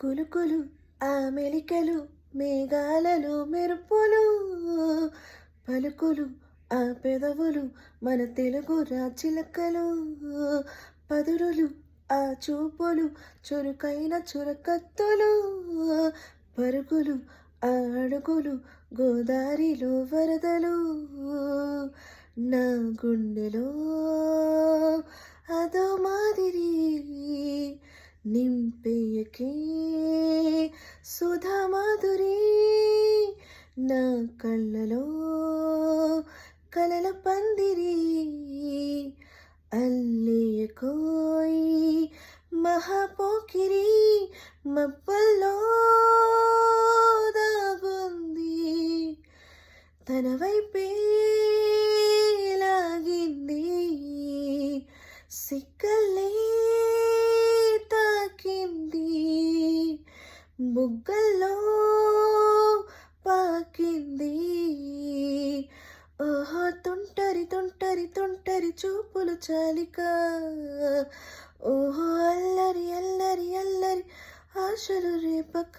కులుకులు ఆ మెలికలు మేఘాలలో మెరుపులు పలుకులు ఆ పెదవులు మన తెలుగు రాచిలకలు పదురులు ఆ చూపులు చురుకైన చురకత్తులు పరుగులు ఆ అడుగులు గోదారిలో వరదలు నా గుండెలో అదో మాదిరి నింపేయకే సుధా మాధురి నా కళ్ళలో కలల పందిరి అల్లేయకోయి మహాపోకిరి మబ్బల్లో దాగుంది తన వైపే లాగింది సిక్కల్లే తాకింది బుగ్గల్లో పాకింది ఓహో తుంటరి తుంటరి తుంటరి చూపులు చాలిక ఓహో అల్లరి అల్లరి అల్లరి ఆశలు రేపక